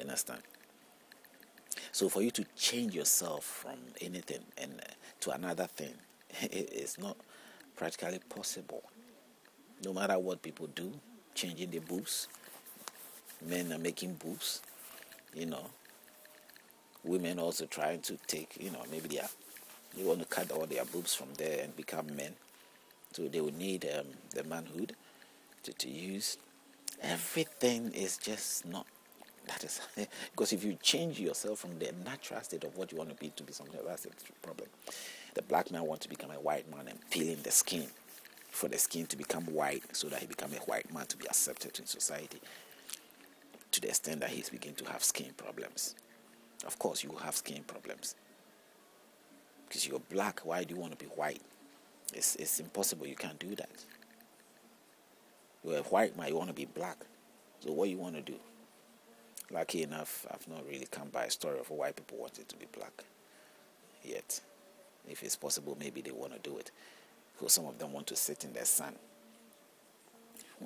understand? So for you to change yourself from anything and to another thing, it's not practically possible. No matter what people do, changing the boobs, men are making boobs, women also trying to take, maybe they want to cut all their boobs from there and become men. So they will need the manhood to use. Everything is just not, that is, because if you change yourself from the natural state of what you want to be something, that's the problem. The black man wants to become a white man and peeling the skin for the skin to become white so that he become a white man to be accepted in society, to the extent that he's beginning to have skin problems. Of course, you will have skin problems because you're black. Why do you want to be white? It's impossible. You can't do that. You're a white man, you want to be black. So what you want to do? Lucky enough, I've not really come by a story of white people wanting to be black yet. If it's possible, maybe they want to do it. Because some of them want to sit in the sun.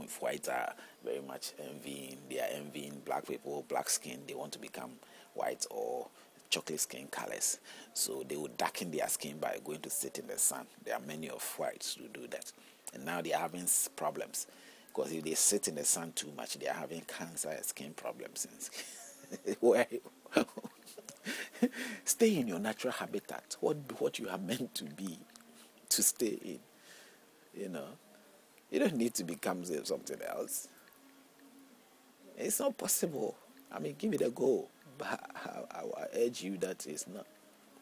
If whites are very much they are envying black people, black skin, they want to become white or chocolate skin colors. So they will darken their skin by going to sit in the sun. There are many of whites who do that. And now they are having problems. Because if they sit in the sun too much, they are having cancer and skin problems. Stay in your natural habitat. What you are meant to be, to stay in. You don't need to become something else. It's not possible. I mean, give it a go. But I urge you that it's not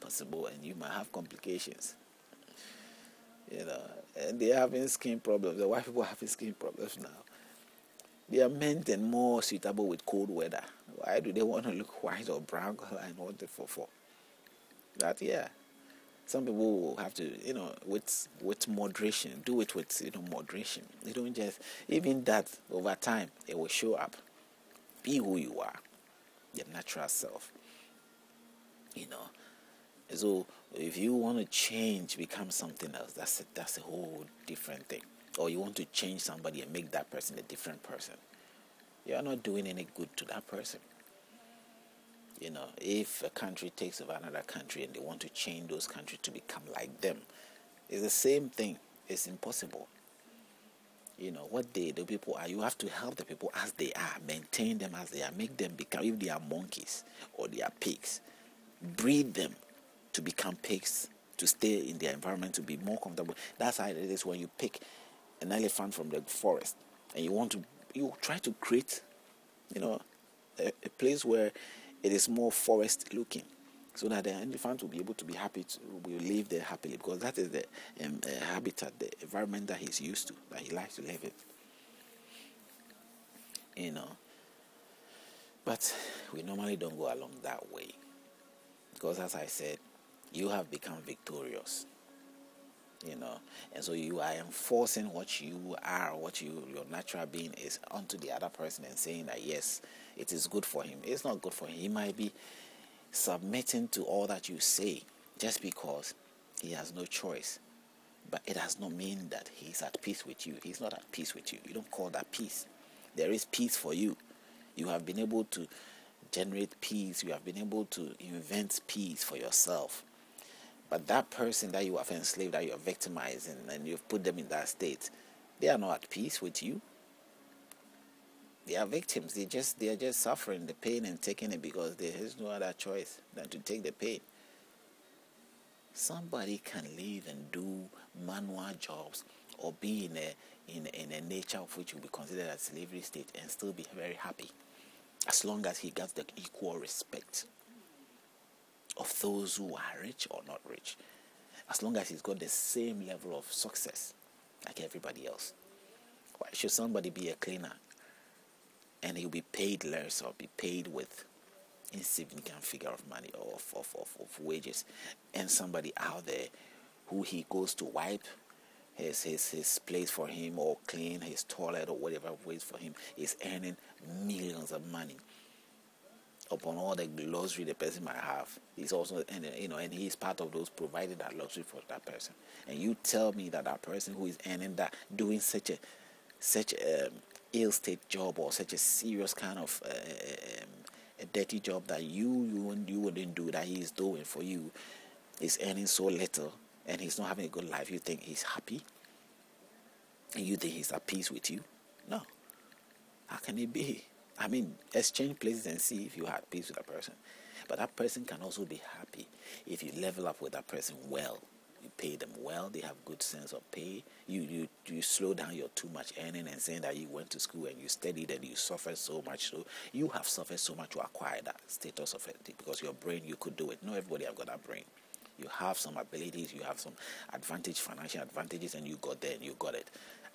possible and you might have complications. And they're having skin problems. The white people are having skin problems now. They are meant and more suitable with cold weather. Why do they want to look white or brown color and want it for? That, yeah. Some people will have to, with moderation. Do it with, moderation. You don't just, even that, over time, it will show up. Be who you are. Your natural self. So if you want to change, become something else, that's a whole different thing. Or you want to change somebody and make that person a different person, you are not doing any good to that person. If a country takes over another country and they want to change those countries to become like them, it's the same thing. It's impossible. What the people are, you have to help the people as they are, maintain them as they are, make them become, if they are monkeys or they are pigs, breed them to become pigs, to stay in their environment, to be more comfortable. That's how it is when you pick an elephant from the forest and you try to create, a place where it is more forest looking, so that the elephant will be able to be happy, will live there happily, because that is the habitat, the environment that he's used to, that he likes to live in. But we normally don't go along that way, because as I said, you have become victorious, and so you are enforcing what you are, your natural being is onto the other person and saying that yes, it is good for him. It's not good for him. He might be submitting to all that you say just because he has no choice, but it does not mean that he's at peace with you. He's not at peace with you. You don't call that peace. There is peace for you. You have been able to generate peace. You have been able to invent peace for yourself. But that person that you have enslaved, that you are victimizing, and you've put them in that state, they are not at peace with you. They are victims. They are just suffering the pain and taking it because there is no other choice than to take the pain. Somebody can live and do manual jobs or be in a nature of which will be considered a slavery state and still be very happy, as long as he gets the equal respect of those who are rich or not rich, as long as he's got the same level of success like everybody else. Why should somebody be a cleaner and he'll be paid less or be paid with insignificant figure of money or of wages, and somebody out there who he goes to wipe his place for him or clean his toilet or whatever ways for him is earning millions of money upon all the luxury the person might have? He's also, and he's part of those providing that luxury for that person. And you tell me that person who is earning that, doing such a ill state job or such a serious kind of a dirty job that you wouldn't do, that he is doing for you, is earning so little, and he's not having a good life, you think he's happy? And you think he's at peace with you? No. How can it be? I mean, exchange places and see if you had peace with that person. But that person can also be happy if you level up with that person well. You pay them well, they have good sense of pay. You slow down your too much earning and saying that you went to school and you studied and you suffered so much. So you have suffered so much to acquire that status of it, because your brain, you could do it. Not everybody have got that brain. You have some abilities, you have some advantage, financial advantages, and you got there and you got it.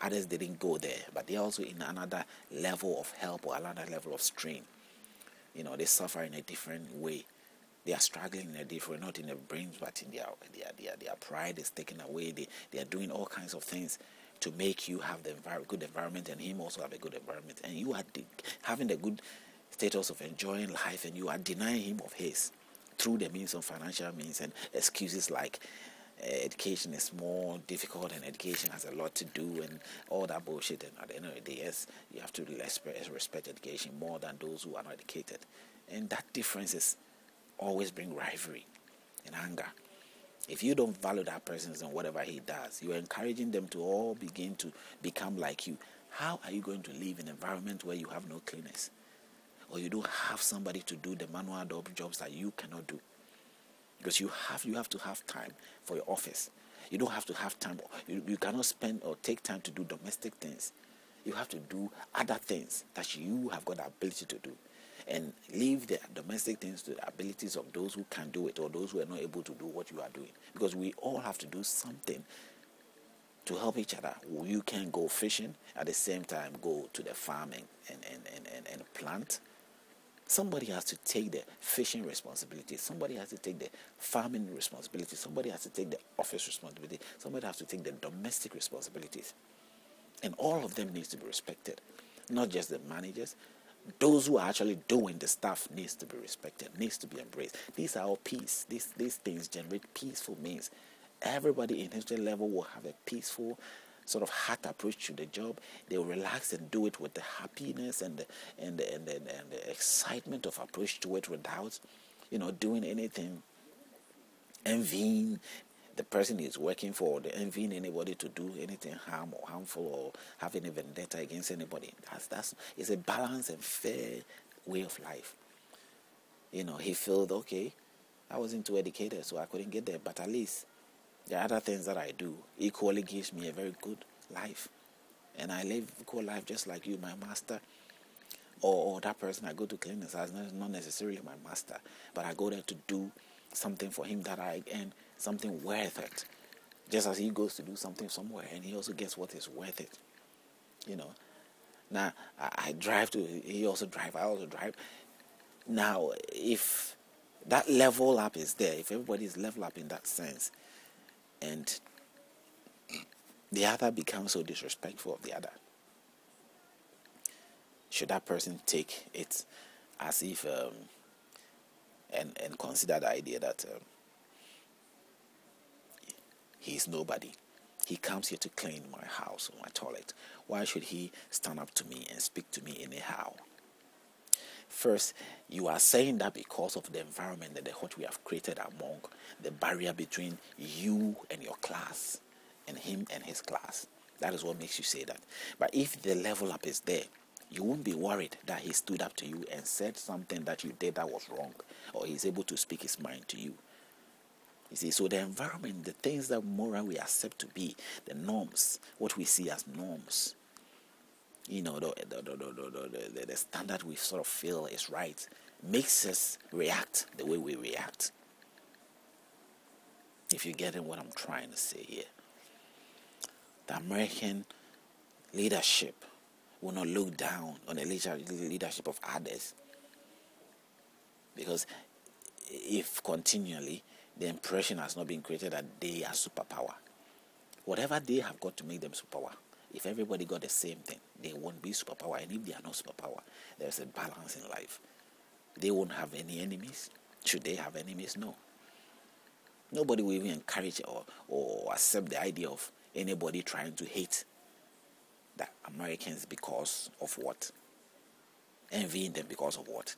Others didn't go there, but they're also in another level of help or another level of strain. You know, they suffer in a different way. They are struggling in a different, not in their brains, but in their pride is taken away. They are doing all kinds of things to make you have the good environment, and him also have a good environment. And you are having the good status of enjoying life, and you are denying him of his through the means of financial means and excuses like education is more difficult and education has a lot to do and all that bullshit. And at the end of the day, yes, you have to respect education more than those who are not educated. And that difference is always bring rivalry and anger. If you don't value that person and whatever he does, you are encouraging them to all begin to become like you. How are you going to live in an environment where you have no cleanness, or you don't have somebody to do the manual jobs that you cannot do? Because you have to have time for your office. You don't have to have time. You cannot spend or take time to do domestic things. You have to do other things that you have got the ability to do, and leave the domestic things to the abilities of those who can do it, or those who are not able to do what you are doing. Because we all have to do something to help each other. You can go fishing at the same time go to the farm and plant. Somebody has to take the fishing responsibility. Somebody has to take the farming responsibility. Somebody has to take the office responsibility. Somebody has to take the domestic responsibilities. And all of them needs to be respected. Not just the managers. Those who are actually doing the stuff needs to be respected, needs to be embraced. These are all peace. These things generate peaceful means. Everybody in history level will have a peaceful sort of heart approach to the job. They will relax and do it with the happiness and the excitement of approach to it, without, doing anything, envying the person he's working for, or envying anybody to do anything harmful, or have any vendetta against anybody. That's it's a balanced and fair way of life. He felt, okay, I wasn't too educated, so I couldn't get there, but at least the other things that I do equally gives me a very good life. And I live a good life just like you, my master. Or that person I go to clinics as not necessarily my master, but I go there to do something for him that I earn something worth it. Just as he goes to do something somewhere and he also gets what is worth it. Now I drive to, he also drive, I also drive. Now if that level up is there, if everybody is level up in that sense, and the other becomes so disrespectful of the other, should that person take it as if and consider the idea that he's nobody? He comes here to clean my house or my toilet. Why should he stand up to me and speak to me anyhow? First, you are saying that because of the environment and what we have created among the barrier between you and your class and him and his class. That is what makes you say that. But if the level up is there, you won't be worried that he stood up to you and said something that you did that was wrong, or he's able to speak his mind to you. You see, so the environment, the things that moral we accept to be the norms, what we see as norms, the standard we sort of feel is right, makes us react the way we react. If you get what I'm trying to say here, the American leadership will not look down on the leadership of others, because if continually the impression has not been created that they are superpower, whatever they have got to make them superpower, if everybody got the same thing, they won't be superpower. And if they are not superpower, there's a balance in life. They won't have any enemies. Should they have enemies? No. Nobody will even encourage or accept the idea of anybody trying to hate the Americans because of what? Envying them because of what?